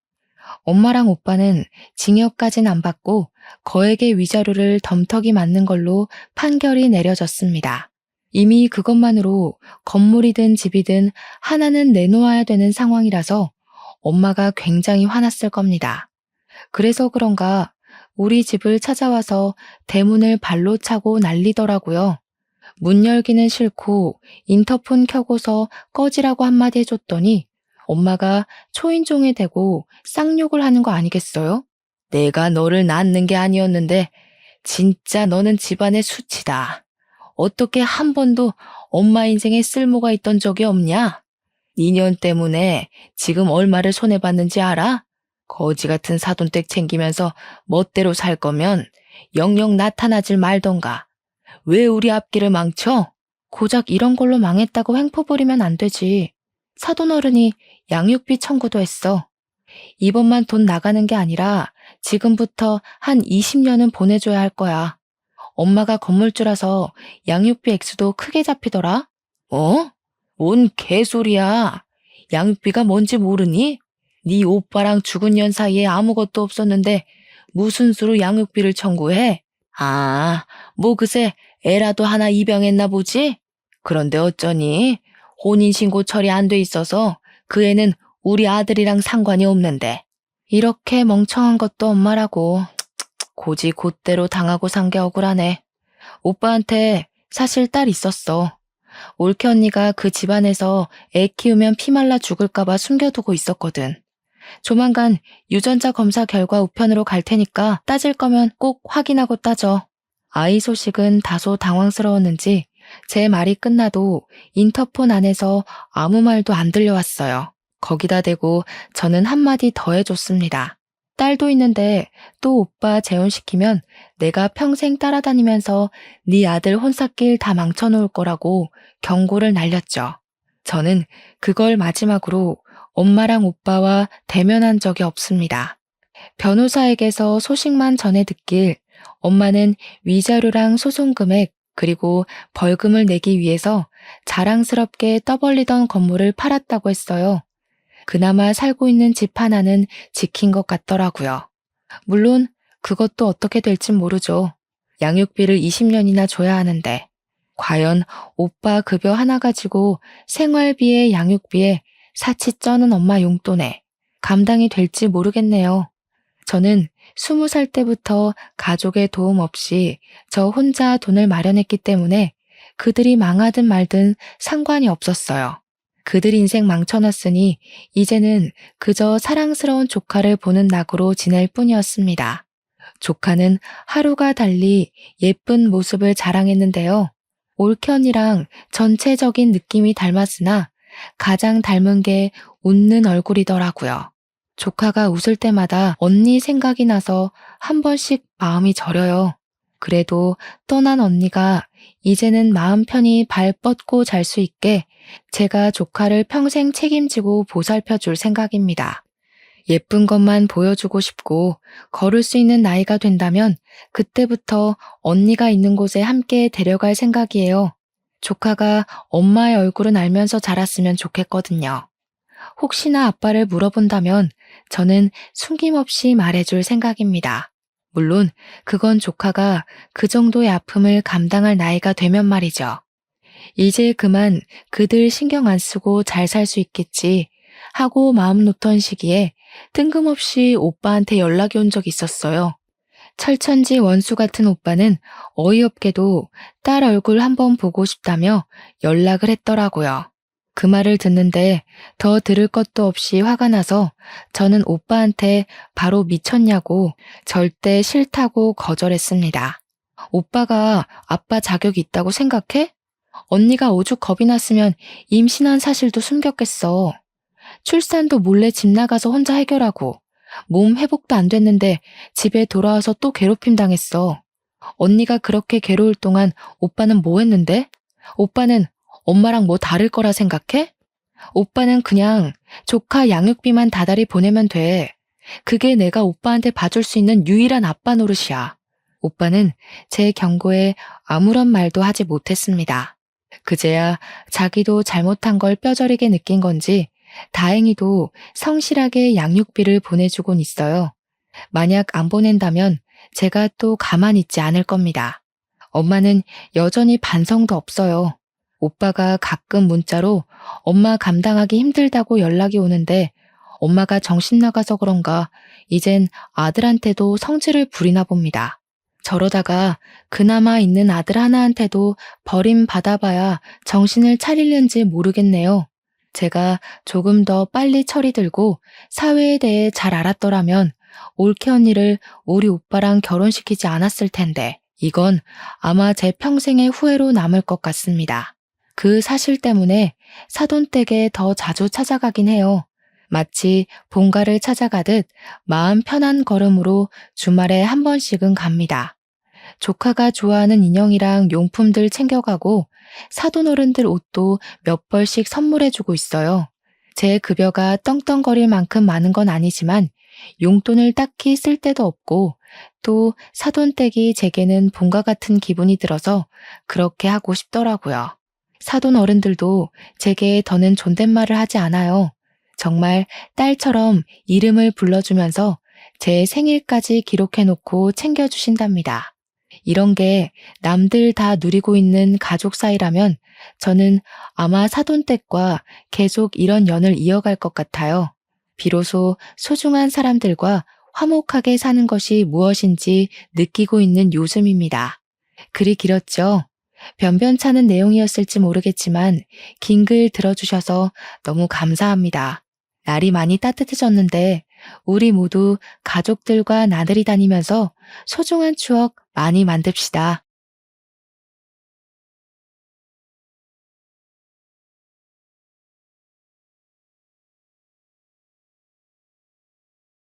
엄마랑 오빠는 징역까진 안 받고 거액의 위자료를 덤터기 맞는 걸로 판결이 내려졌습니다. 이미 그것만으로 건물이든 집이든 하나는 내놓아야 되는 상황이라서 엄마가 굉장히 화났을 겁니다. 그래서 그런가 우리 집을 찾아와서 대문을 발로 차고 난리더라고요. 문 열기는 싫고 인터폰 켜고서 꺼지라고 한마디 해줬더니 엄마가 초인종에 대고 쌍욕을 하는 거 아니겠어요? 내가 너를 낳는 게 아니었는데 진짜 너는 집안의 수치다. 어떻게 한 번도 엄마 인생에 쓸모가 있던 적이 없냐? 2년 때문에 지금 얼마를 손해봤는지 알아? 거지 같은 사돈댁 챙기면서 멋대로 살 거면 영영 나타나질 말던가. 왜 우리 앞길을 망쳐? 고작 이런 걸로 망했다고 횡포 부리면 안 되지. 사돈어른이 양육비 청구도 했어. 이번만 돈 나가는 게 아니라 지금부터 한 20년은 보내줘야 할 거야. 엄마가 건물주라서 양육비 액수도 크게 잡히더라. 어? 뭔 개소리야. 양육비가 뭔지 모르니? 네 오빠랑 죽은 년 사이에 아무것도 없었는데 무슨 수로 양육비를 청구해? 아, 뭐 그새 애라도 하나 입양했나 보지? 그런데 어쩌니? 혼인신고 처리 안 돼 있어서 그 애는 우리 아들이랑 상관이 없는데. 이렇게 멍청한 것도 엄마라고. 고지 곧대로 당하고 산 게 억울하네. 오빠한테 사실 딸 있었어. 올케 언니가 그 집안에서 애 키우면 피 말라 죽을까봐 숨겨두고 있었거든. 조만간 유전자 검사 결과 우편으로 갈 테니까 따질 거면 꼭 확인하고 따져. 아이 소식은 다소 당황스러웠는지 제 말이 끝나도 인터폰 안에서 아무 말도 안 들려왔어요. 거기다 대고 저는 한마디 더 해줬습니다. 딸도 있는데 또 오빠 재혼시키면 내가 평생 따라다니면서 네 아들 혼삿길 다 망쳐놓을 거라고 경고를 날렸죠. 저는 그걸 마지막으로 엄마랑 오빠와 대면한 적이 없습니다. 변호사에게서 소식만 전해 듣길 엄마는 위자료랑 소송 금액 그리고 벌금을 내기 위해서 자랑스럽게 떠벌리던 건물을 팔았다고 했어요. 그나마 살고 있는 집 하나는 지킨 것 같더라고요. 물론 그것도 어떻게 될진 모르죠. 양육비를 20년이나 줘야 하는데 과연 오빠 급여 하나 가지고 생활비에 양육비에 사치 쩌는 엄마 용돈에 감당이 될지 모르겠네요. 저는 20살 때부터 가족의 도움 없이 저 혼자 돈을 마련했기 때문에 그들이 망하든 말든 상관이 없었어요. 그들 인생 망쳐놨으니 이제는 그저 사랑스러운 조카를 보는 낙으로 지낼 뿐이었습니다. 조카는 하루가 달리 예쁜 모습을 자랑했는데요. 올케 언니랑 전체적인 느낌이 닮았으나 가장 닮은 게 웃는 얼굴이더라고요. 조카가 웃을 때마다 언니 생각이 나서 한 번씩 마음이 저려요. 그래도 떠난 언니가 이제는 마음 편히 발 뻗고 잘 수 있게 제가 조카를 평생 책임지고 보살펴 줄 생각입니다. 예쁜 것만 보여주고 싶고 걸을 수 있는 나이가 된다면 그때부터 언니가 있는 곳에 함께 데려갈 생각이에요. 조카가 엄마의 얼굴은 알면서 자랐으면 좋겠거든요. 혹시나 아빠를 물어본다면 저는 숨김없이 말해줄 생각입니다. 물론 그건 조카가 그 정도의 아픔을 감당할 나이가 되면 말이죠. 이제 그만 그들 신경 안 쓰고 잘 살 수 있겠지 하고 마음 놓던 시기에 뜬금없이 오빠한테 연락이 온 적이 있었어요. 철천지 원수 같은 오빠는 어이없게도 딸 얼굴 한번 보고 싶다며 연락을 했더라고요. 그 말을 듣는데 더 들을 것도 없이 화가 나서 저는 오빠한테 바로 미쳤냐고 절대 싫다고 거절했습니다. 오빠가 아빠 자격이 있다고 생각해? 언니가 오죽 겁이 났으면 임신한 사실도 숨겼겠어. 출산도 몰래 집 나가서 혼자 해결하고 몸 회복도 안 됐는데 집에 돌아와서 또 괴롭힘 당했어. 언니가 그렇게 괴로울 동안 오빠는 뭐 했는데? 오빠는 엄마랑 뭐 다를 거라 생각해? 오빠는 그냥 조카 양육비만 다달이 보내면 돼. 그게 내가 오빠한테 봐줄 수 있는 유일한 아빠 노릇이야. 오빠는 제 경고에 아무런 말도 하지 못했습니다. 그제야 자기도 잘못한 걸 뼈저리게 느낀 건지 다행히도 성실하게 양육비를 보내주곤 있어요. 만약 안 보낸다면 제가 또 가만히 있지 않을 겁니다. 엄마는 여전히 반성도 없어요. 오빠가 가끔 문자로 엄마 감당하기 힘들다고 연락이 오는데 엄마가 정신 나가서 그런가 이젠 아들한테도 성질을 부리나 봅니다. 저러다가 그나마 있는 아들 하나한테도 버림받아봐야 정신을 차리는지 모르겠네요. 제가 조금 더 빨리 철이 들고 사회에 대해 잘 알았더라면 올케 언니를 우리 오빠랑 결혼시키지 않았을 텐데 이건 아마 제 평생의 후회로 남을 것 같습니다. 그 사실 때문에 사돈댁에 더 자주 찾아가긴 해요. 마치 본가를 찾아가듯 마음 편한 걸음으로 주말에 한 번씩은 갑니다. 조카가 좋아하는 인형이랑 용품들 챙겨가고 사돈어른들 옷도 몇 벌씩 선물해주고 있어요. 제 급여가 떵떵거릴 만큼 많은 건 아니지만 용돈을 딱히 쓸 데도 없고 또 사돈댁이 제게는 본가 같은 기분이 들어서 그렇게 하고 싶더라고요. 사돈 어른들도 제게 더는 존댓말을 하지 않아요. 정말 딸처럼 이름을 불러주면서 제 생일까지 기록해놓고 챙겨주신답니다. 이런 게 남들 다 누리고 있는 가족 사이라면 저는 아마 사돈댁과 계속 이런 연을 이어갈 것 같아요. 비로소 소중한 사람들과 화목하게 사는 것이 무엇인지 느끼고 있는 요즘입니다. 글이 길었죠? 변변찮은 내용이었을지 모르겠지만 긴 글 들어주셔서 너무 감사합니다. 날이 많이 따뜻해졌는데 우리 모두 가족들과 나들이 다니면서 소중한 추억 많이 만듭시다.